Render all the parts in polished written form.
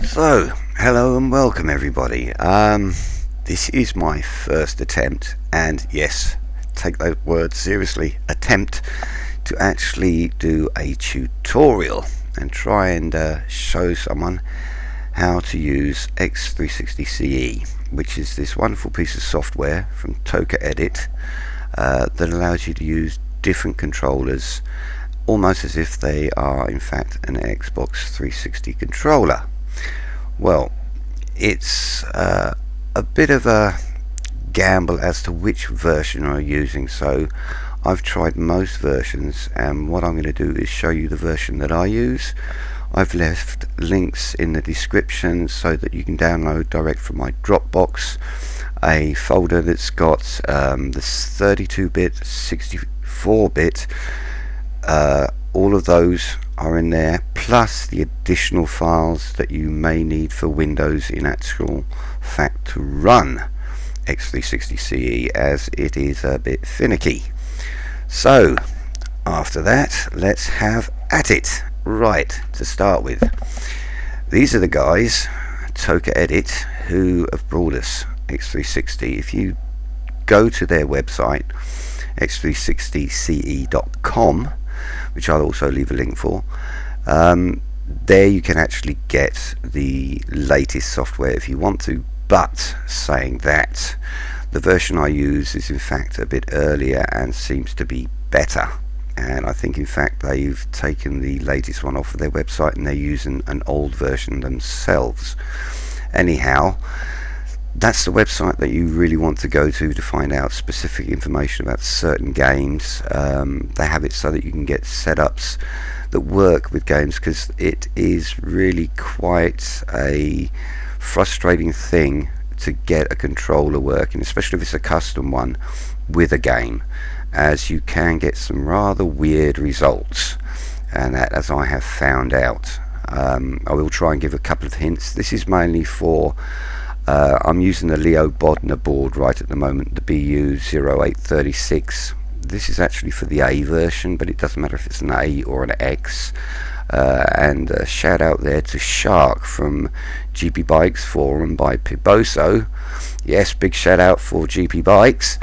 So, hello and welcome everybody. This is my first attempt, and yes, take that word seriously, attempt to actually do a tutorial and try and show someone how to use x360ce, which is this wonderful piece of software from Toka Edit that allows you to use different controllers almost as if they are in fact an Xbox 360 controller. Well, it's a bit of a gamble as to which version I'm using, so I've tried most versions, and what I'm going to do is show you the version that I use. I've left links in the description so that you can download direct from my Dropbox a folder that's got this 32-bit, 64-bit, all of those are in there, plus the additional files that you may need for Windows in actual fact to run x360ce, as it is a bit finicky. So after that, let's have at it. Right, to start with, these are the guys, Toka Edit, who have brought us x360. If you go to their website, x360ce.com, which I'll also leave a link for, there you can actually get the latest software if you want to. But saying that, the version I use is in fact a bit earlier and seems to be better, and I think in fact they've taken the latest one off of their website and they're using an old version themselves. Anyhow, that's the website that you really want to go to find out specific information about certain games. They have it so that you can get setups that work with games, because it is really quite a frustrating thing to get a controller working, especially if it's a custom one with a game, as you can get some rather weird results, and that, as I have found out. I will try and give a couple of hints. This is mainly for I'm using the Leo Bodner board right at the moment, the BU0836. This is actually for the A version, but it doesn't matter if it's an A or an X. And a shout out there to Shark from GP Bikes Forum by Piboso. Yes, big shout out for GP Bikes.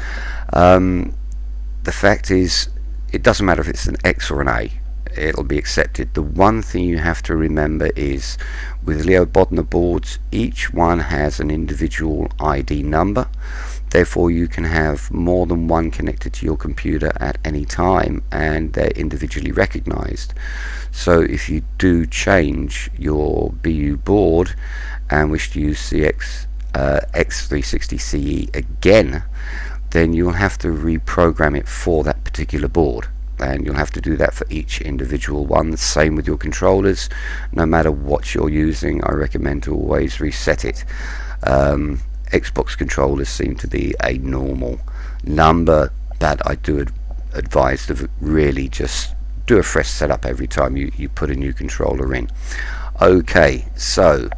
The fact is, it doesn't matter if it's an X or an A, it'll be accepted. The one thing you have to remember is, with Leo Bodner boards, each one has an individual ID number. Therefore you can have more than one connected to your computer at any time, and they're individually recognized. So if you do change your BU board and wish to use x360ce again, then you'll have to reprogram it for that particular board, and you'll have to do that for each individual one. The same with your controllers. No matter what you're using, I recommend to always reset it. Xbox controllers seem to be a normal number, that I do advise to really just do a fresh setup every time you put a new controller in. Okay, so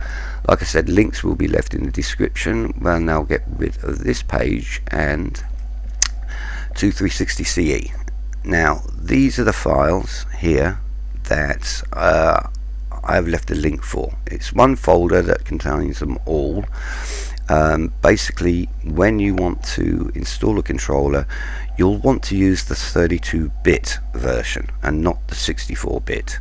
like I said, links will be left in the description. Well, now get rid of this page and to 360ce. Now these are the files here that I've left a link for. It's one folder that contains them all. Basically, when you want to install a controller, you'll want to use the 32-bit version and not the 64-bit.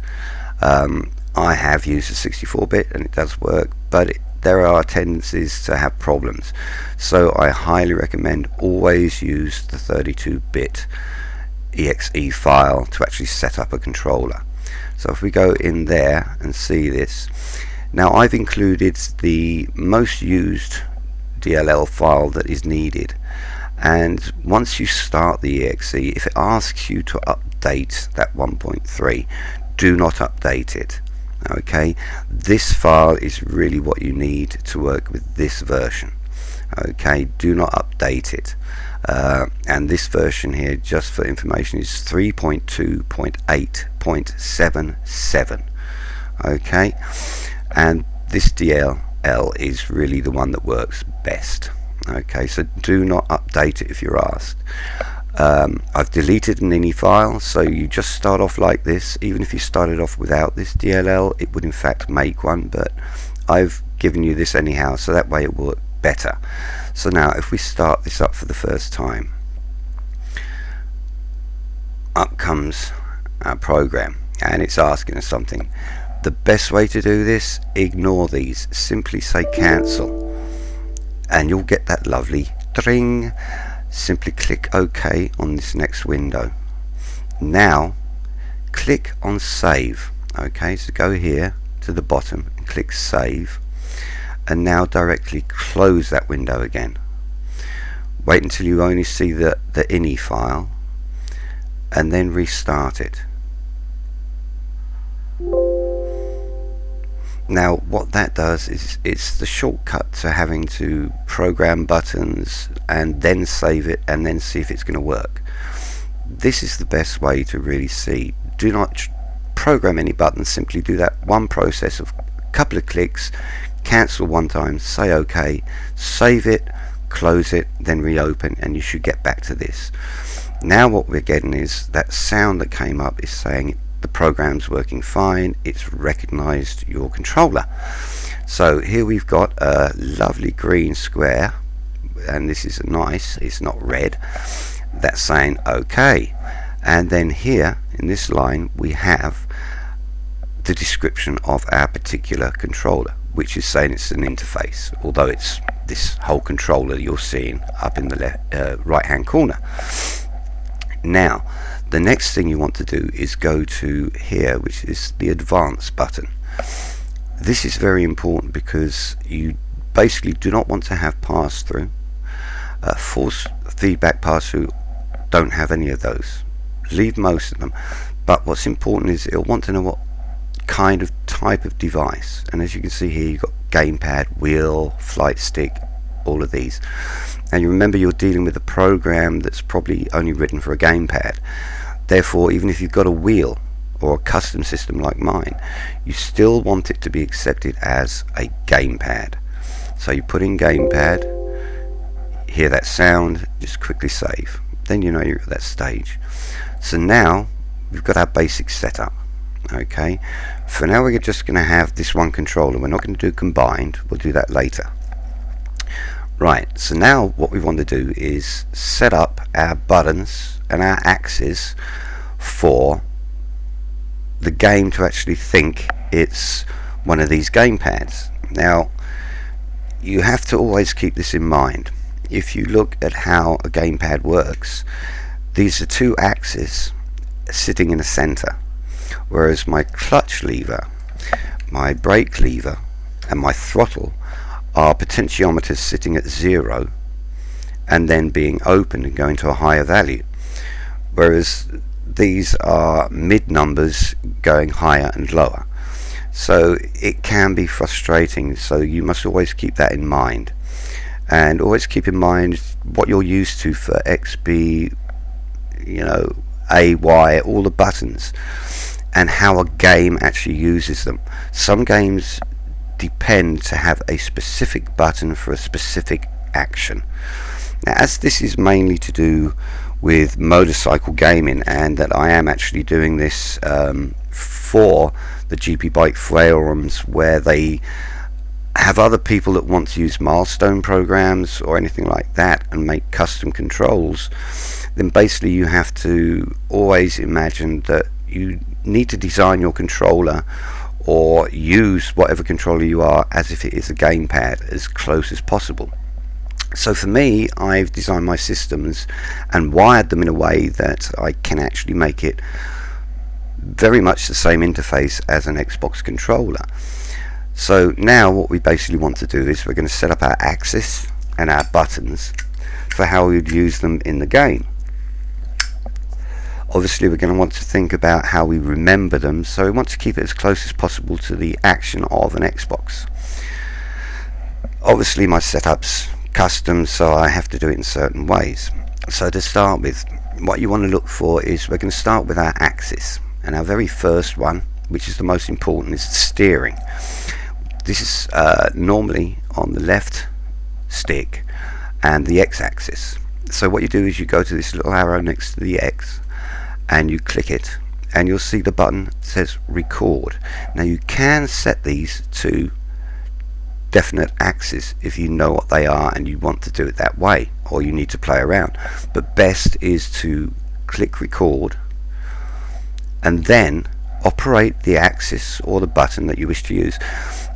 I have used the 64-bit and it does work, but there are tendencies to have problems, so I highly recommend always use the 32-bit exe file to actually set up a controller. So if we go in there and see this, now I've included the most used DLL file that is needed, and once you start the exe, if it asks you to update that 1.3, do not update it. Okay, this file is really what you need to work with this version. Okay, do not update it. And this version here, just for information, is 3.2.8.77. okay, and this DLL is really the one that works best. Okay, so do not update it if you're asked. I've deleted an ini file, so you just start off like this. Even if you started off without this DLL, it would in fact make one, but I've given you this anyhow, so that way it will work better. So now if we start this up for the first time, up comes our program and it's asking us something. The best way to do this, ignore these, simply say cancel and you'll get that lovely ding. Simply click OK on this next window. Now click on save. Okay, so go here to the bottom and click save, and now directly close that window again. Wait until you only see the ini file and then restart it. Now what that does is it's the shortcut to having to program buttons and then save it and then see if it's going to work. This is the best way to really see. Do not program any buttons, simply do that one process of a couple of clicks, cancel one time, say OK, save it, close it, then reopen, and you should get back to this. Now what we're getting is that sound that came up is saying the program's working fine, it's recognized your controller. So here we've got a lovely green square, and this is nice, it's not red, that's saying OK. And then here in this line we have the description of our particular controller, which is saying it's an interface, although it's this whole controller you're seeing up in the right hand corner. Now the next thing you want to do is go to here, which is the advanced button. This is very important because you basically do not want to have pass-through, force feedback pass-through, don't have any of those. Leave most of them, but what's important is it'll want to know what kind of type of device, and as you can see here you've got gamepad, wheel, flight stick, all of these. And you remember you're dealing with a program that's probably only written for a gamepad. Therefore, even if you've got a wheel or a custom system like mine, you still want it to be accepted as a gamepad. So you put in gamepad, hear that sound, just quickly save. Then you know you're at that stage. So now we've got our basic setup. Okay, for now we're just going to have this one controller. We're not going to do combined, we'll do that later. Right, so now what we want to do is set up our buttons and our axes for the game to actually think it's one of these gamepads. Now you have to always keep this in mind. If you look at how a gamepad works, these are two axes sitting in the center, whereas my clutch lever, my brake lever and my throttle are potentiometers sitting at 0 and then being opened and going to a higher value, whereas these are mid numbers going higher and lower. So it can be frustrating, so you must always keep that in mind, and always keep in mind what you're used to for XB, you know, A, Y, all the buttons, and how a game actually uses them. Some games depend to have a specific button for a specific action. Now, as this is mainly to do with motorcycle gaming, and that I am actually doing this for the GP Bike forums, where they have other people that want to use milestone programs or anything like that and make custom controls, then basically you have to always imagine that you need to design your controller or use whatever controller you are as if it is a gamepad as close as possible. So for me, I've designed my systems and wired them in a way that I can actually make it very much the same interface as an Xbox controller. So now what we basically want to do is we're going to set up our axis and our buttons for how we would use them in the game. Obviously we're going to want to think about how we remember them, so we want to keep it as close as possible to the action of an Xbox. Obviously my setup's custom, so I have to do it in certain ways. So to start with, what you want to look for is we're going to start with our axis, and our very first one, which is the most important, is the steering. This is normally on the left stick and the x-axis. So what you do is you go to this little arrow next to the X and you click it, and you'll see the button that says record. Now you can set these to definite axes if you know what they are and you want to do it that way, or you need to play around. But best is to click record and then operate the axis or the button that you wish to use.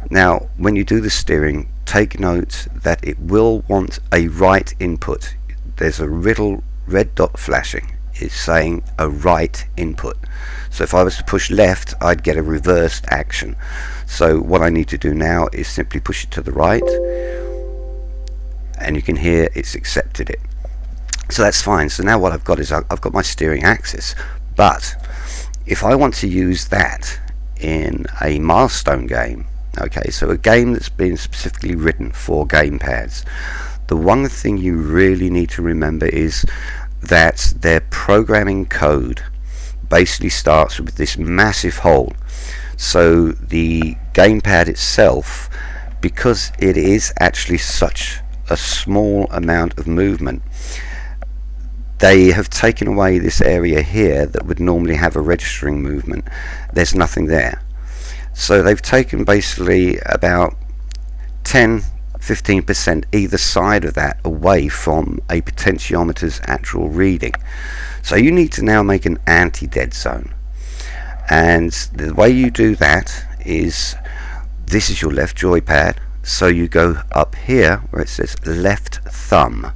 Now when you do the steering, take note that it will want a right input. There's a little red dot flashing. It's saying a right input. So if I was to push left, I'd get a reversed action. So what I need to do now is simply push it to the right, and you can hear it's accepted it. So that's fine. So now what I've got is I've got my steering axis. But if I want to use that in a milestone game, okay, so a game that's been specifically written for gamepads, the one thing you really need to remember is that their programming code basically starts with this massive hole. So the gamepad itself, because it is actually such a small amount of movement, they have taken away this area here that would normally have a registering movement. There's nothing there. So they've taken basically about 10-15% either side of that away from a potentiometer's actual reading. So you need to now make an anti-dead zone, and the way you do that is, this is your left joypad, so you go up here where it says left thumb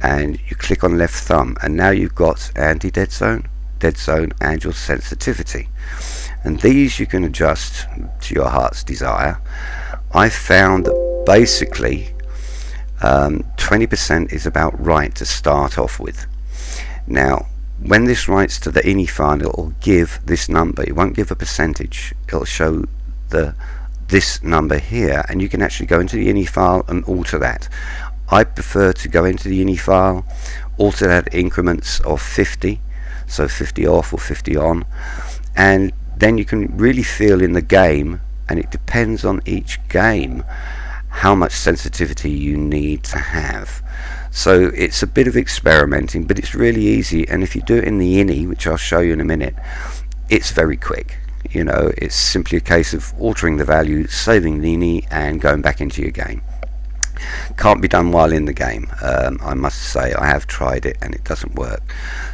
and you click on left thumb, and now you've got anti-dead zone, dead zone, and your sensitivity, and these you can adjust to your heart's desire. I found that basically 20% is about right to start off with. Now when this writes to the ini file, it will give this number. It won't give a percentage, it'll show this number here, and you can actually go into the ini file and alter that. I prefer to go into the ini file, alter that increments of 50, so 50 off or 50 on, and then you can really feel in the game, and it depends on each game how much sensitivity you need to have. So it's a bit of experimenting, but it's really easy, and if you do it in the ini, which I'll show you in a minute, it's very quick. You know, it's simply a case of altering the value, saving the ini, and going back into your game. Can't be done while in the game. I must say I have tried it and it doesn't work.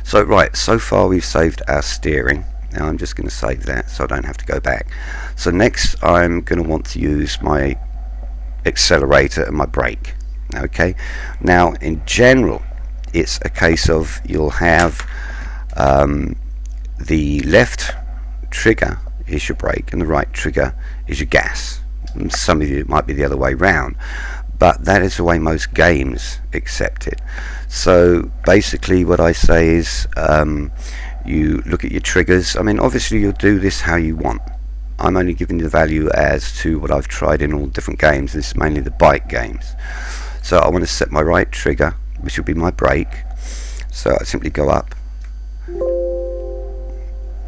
So right, so far we've saved our steering. Now I'm just going to save that so I don't have to go back. So next I'm going to want to use my accelerator and my brake. Okay, now in general it's a case of you'll have the left trigger is your brake and the right trigger is your gas. And some of you it might be the other way round, but that is the way most games accept it. So basically what I say is you look at your triggers. I mean, obviously you'll do this how you want. I'm only giving you the value as to what I've tried in all different games. This is mainly the bike games. So I want to set my right trigger, which will be my brake. So I simply go up.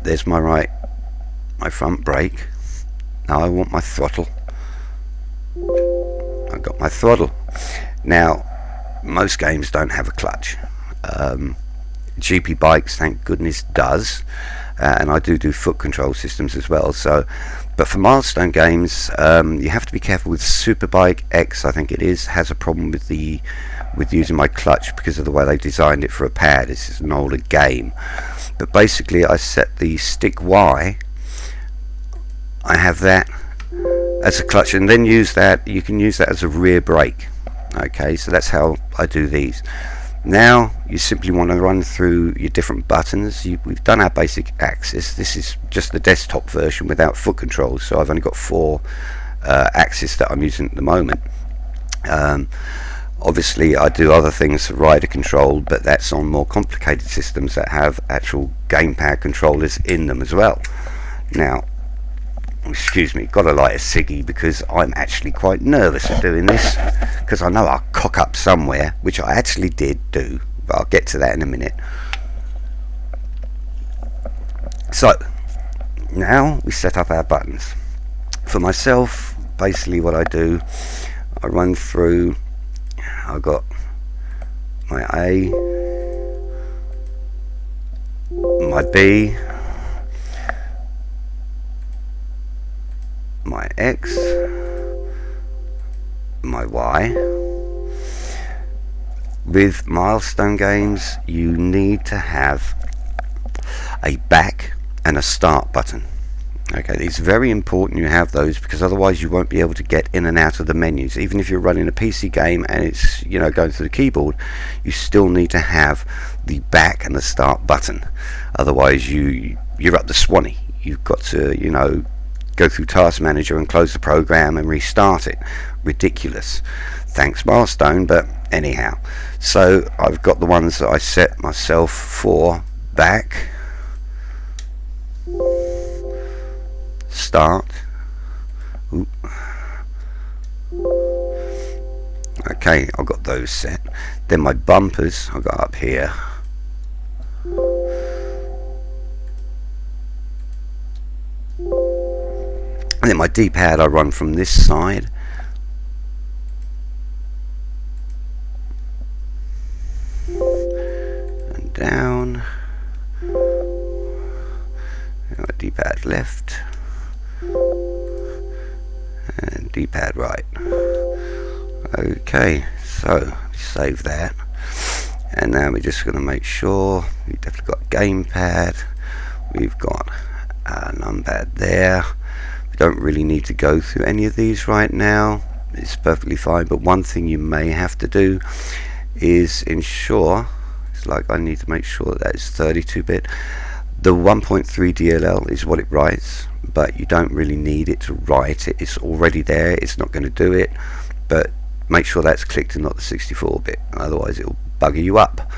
There's my front brake. Now I want my throttle. I've got my throttle. Now most games don't have a clutch. GP bikes, thank goodness, does, and I do foot control systems as well. So, but for milestone games, you have to be careful with Superbike X, I think it is, has a problem with using my clutch because of the way they designed it for a pad. This is an older game, but basically I set the stick Y. I have that as a clutch, and then use that. You can use that as a rear brake. Okay, so that's how I do these. Now you simply want to run through your different buttons. We've done our basic axis. This is just the desktop version without foot controls, so I've only got 4 axes that I'm using at the moment. Obviously I do other things for rider control, but that's on more complicated systems that have actual gamepad controllers in them as well. Now, excuse me, got to light a ciggy because I'm actually quite nervous of doing this, because I know I'll cock up somewhere, which I actually did do, but I'll get to that in a minute. So now we set up our buttons. For myself, basically what I do, I run through. I've got my A, my B, my X, my Y. With milestone games, you need to have a back and a start button. Okay, it's very important you have those, because otherwise you won't be able to get in and out of the menus. Even if you're running a PC game and it's, you know, going through the keyboard, you still need to have the back and the start button. Otherwise you're up the swanny. You've got to, you know, go through Task Manager and close the program and restart it. Ridiculous. Thanks milestone, but anyhow. So I've got the ones that I set myself for back, start. Ooh. Okay, I've got those set. Then my bumpers I've got up here. And then my D-pad I run from this side. And down. And my D-pad left. And D-pad right. Okay, so save that. And now we're just going to make sure we've definitely got gamepad. We've got a numpad there. We don't really need to go through any of these right now. It's perfectly fine, but one thing you may have to do is ensure, it's like I need to make sure that is 32-bit. The 1.3 DLL is what it writes, but you don't really need it to write it. It's already there. It's not going to do it, but make sure that's clicked and not the 64-bit, otherwise it will bugger you up.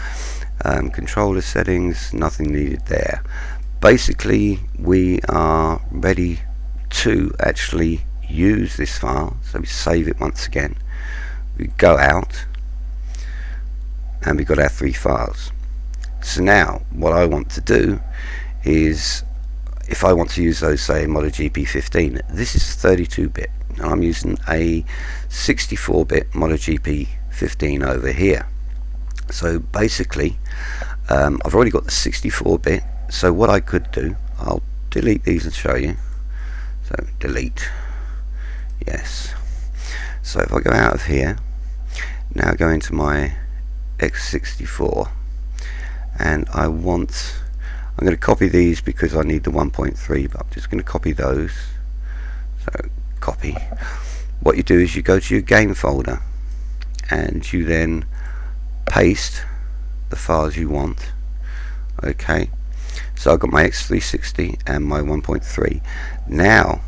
Controller settings, nothing needed there. Basically we are ready to actually use this file, so we save it once again. We go out and we've got our 3 files. So now what I want to do is, if I want to use those, say MotoGP 15, this is 32-bit and I'm using a 64-bit MotoGP 15 over here. So basically I've already got the 64-bit, so what I could do, I'll delete these and show you. So delete, yes. So if I go out of here, now go into my x64, and I'm going to copy these because I need the 1.3, but I'm just going to copy those. So copy. What you do is you go to your game folder and you then paste the files you want. Okay, so I've got my x360 and my 1.3. Now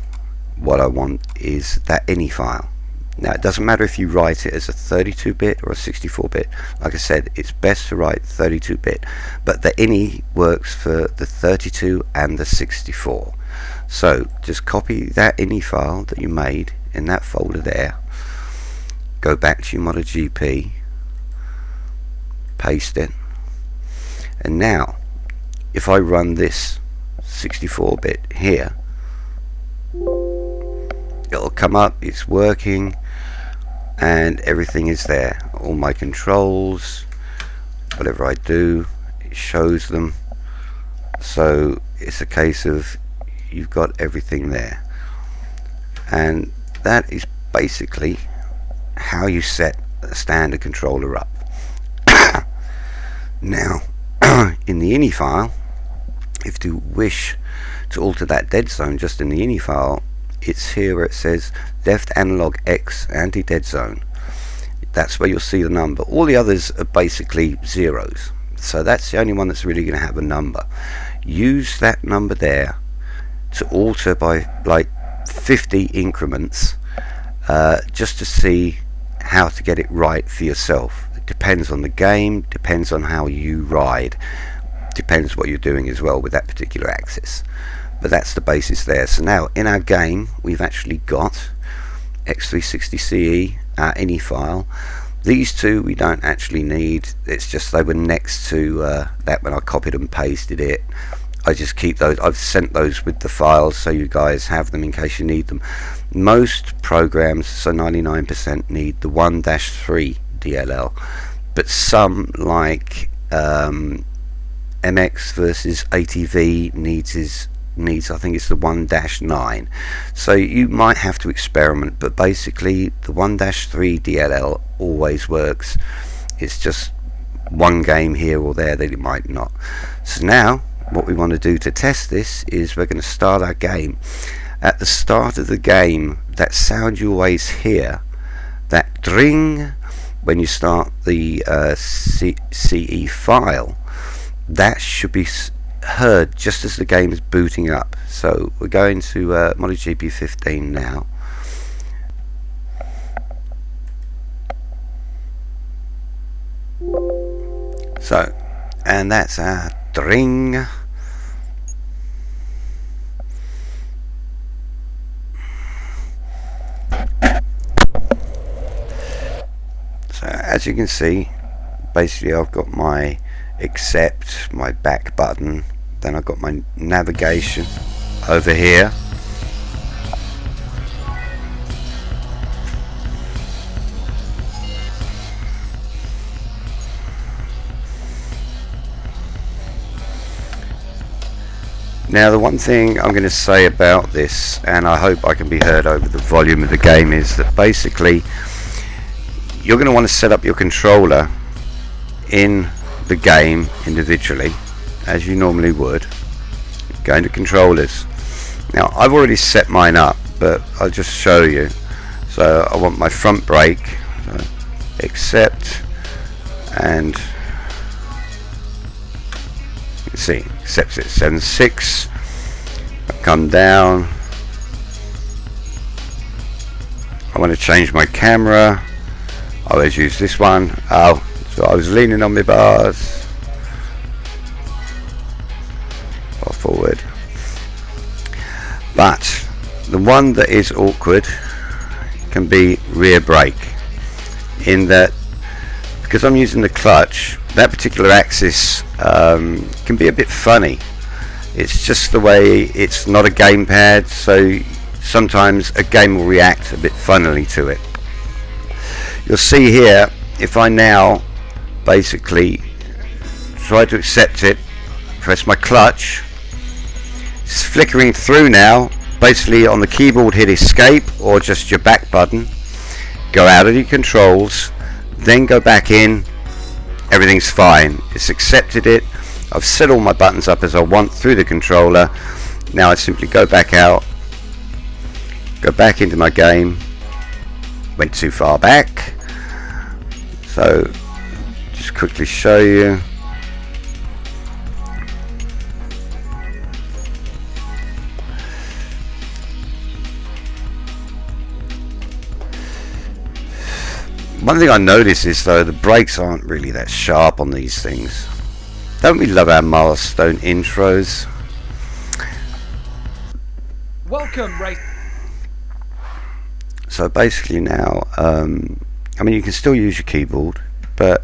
what I want is that any file. Now it doesn't matter if you write it as a 32-bit or a 64-bit. Like I said, it's best to write 32-bit, but the any works for the 32 and the 64. So just copy that any file that you made in that folder there, go back to your MotoGP, paste it, and now if I run this 64-bit here, it'll come up, it's working, and everything is there. All my controls, whatever I do, it shows them. So it's a case of you've got everything there, and that is basically how you set a standard controller up. Now in the ini file, if you wish to alter that dead zone just in the ini file, it's here where it says left analog X anti-dead zone. That's where you'll see the number. All the others are basically zeros, so that's the only one that's really going to have a number. Use that number there to alter by like 50 increments, just to see how to get it right for yourself. It depends on the game, depends on how you ride, depends what you're doing as well with that particular axis. But that's the basis there. So now in our game we've actually got x360ce, our ini file. These two we don't actually need, it's just they were next to that when I copied and pasted it. I just keep those. I've sent those with the files so you guys have them in case you need them. Most programs, so 99%, need the 1-3 DLL, but some like MX versus ATV needs his needs, I think it's the 1-9. So you might have to experiment, but basically the 1-3 DLL always works. It's just one game here or there that it might not. So now what we want to do to test this is we're going to start our game. At the start of the game, that sound you always hear, that dring when you start the CE file, that should be heard just as the game is booting up. So we're going to MotoGP 15 now. So, and that's our dring. So as you can see, basically I've got my accept, my back button, then I've got my navigation over here. Now the one thing I'm going to say about this, and I hope I can be heard over the volume of the game, is that basically you're going to want to set up your controller in the game individually as you normally would. Go into controllers. Now I've already set mine up, but I'll just show you. So I want my front brake, so accept, and you can see accepts it 7.6. I come down, I want to change my camera. I always use this one. Oh, so I was leaning on my bars. Or forward. But the one that is awkward can be rear brake, in that because I'm using the clutch, that particular axis can be a bit funny. It's just the way, it's not a gamepad, so sometimes a game will react a bit funnily to it. You'll see here, if I now basically try to accept it, press my clutch, it's flickering through now. Basically on the keyboard, hit escape or just your back button, go out of your controls, then go back in, everything's fine. It's accepted it. I've set all my buttons up as I want through the controller. Now I simply go back out, go back into my game. Went too far back, so just quickly show you. One thing I notice is though the brakes aren't really that sharp on these things. Don't we love our milestone intros? Welcome, Ray. So basically now, I mean you can still use your keyboard, but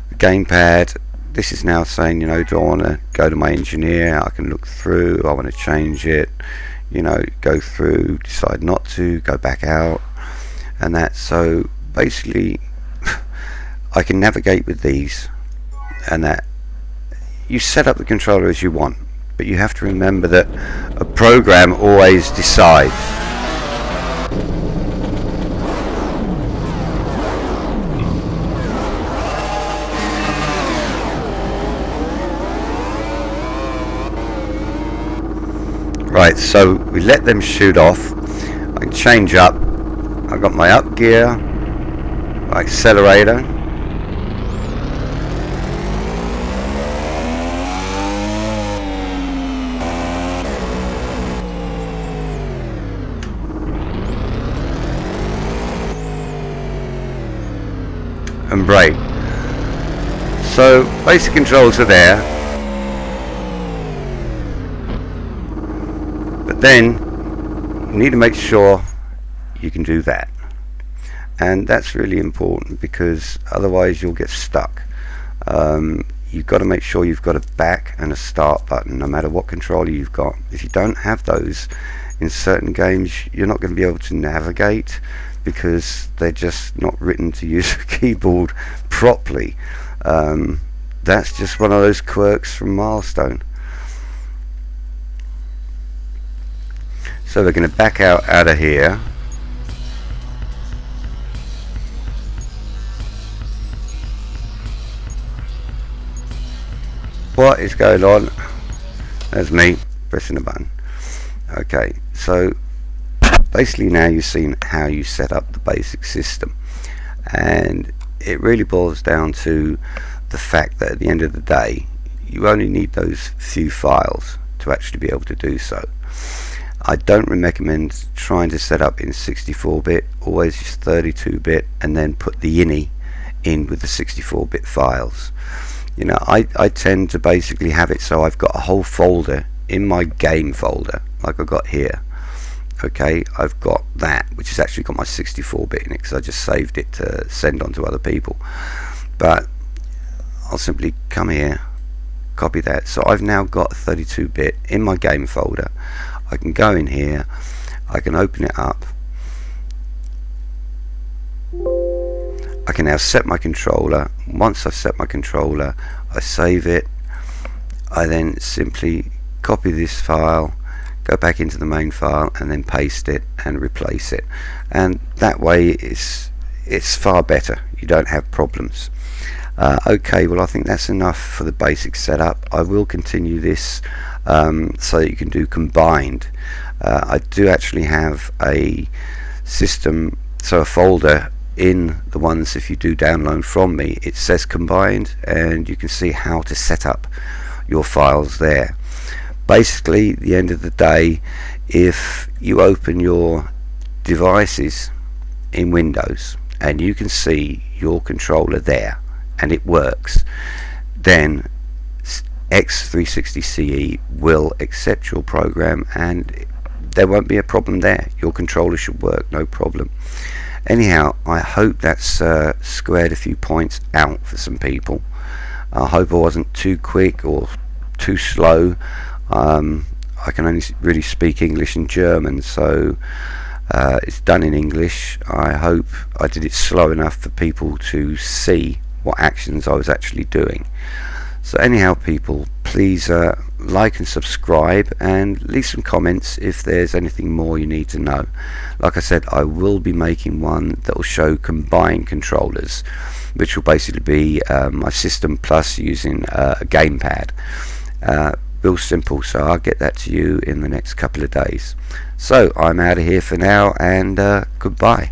the gamepad, this is now saying, you know, do I want to go to my engineer? I can look through, I want to change it, you know, go through, decide not to, go back out, and that. So basically I can navigate with these, and that. You set up the controller as you want, but you have to remember that a program always decides. Right, so we let them shoot off. I can change up. I've got my up gear, my accelerator, and brake. So basic controls are there, but then you need to make sure you can do that, and that's really important because otherwise you'll get stuck. You've got to make sure you've got a back and a start button no matter what controller you've got. If you don't have those in certain games, you're not going to be able to navigate because they're just not written to use a keyboard properly. That's just one of those quirks from Milestone. So we're going to back out of here. What is going on? There's me pressing the button. Okay, so basically now you've seen how you set up the basic system, and it really boils down to the fact that at the end of the day you only need those few files to actually be able to do so. I don't recommend trying to set up in 64-bit, always use 32-bit and then put the ini in with the 64-bit files. You know, I tend to basically have it so I've got a whole folder in my game folder, like I've got here. Okay, I've got that, which has actually got my 64-bit in it because I just saved it to send on to other people. But I'll simply come here, copy that. So I've now got 32-bit in my game folder. I can go in here, I can open it up. I can now set my controller. Once I've set my controller, I save it. I then simply copy this file, go back into the main file and then paste it and replace it, and that way it's far better. You don't have problems. Okay, well I think that's enough for the basic setup. I will continue this so that you can do combined. I do actually have a system, so a folder in the ones, if you do download from me, it says combined, and you can see how to set up your files there. Basically, at the end of the day, if you open your devices in Windows and you can see your controller there and it works, then x360ce will accept your program and there won't be a problem there. Your controller should work, no problem. Anyhow, I hope that's squared a few points out for some people. I hope I wasn't too quick or too slow. I can only really speak English and German, so it's done in English. I hope I did it slow enough for people to see what actions I was actually doing. So anyhow, people, please like and subscribe and leave some comments if there's anything more you need to know. Like I said, I will be making one that will show combined controllers, which will basically be my system plus using a gamepad. Real simple, so I'll get that to you in the next couple of days. So I'm out of here for now, and goodbye.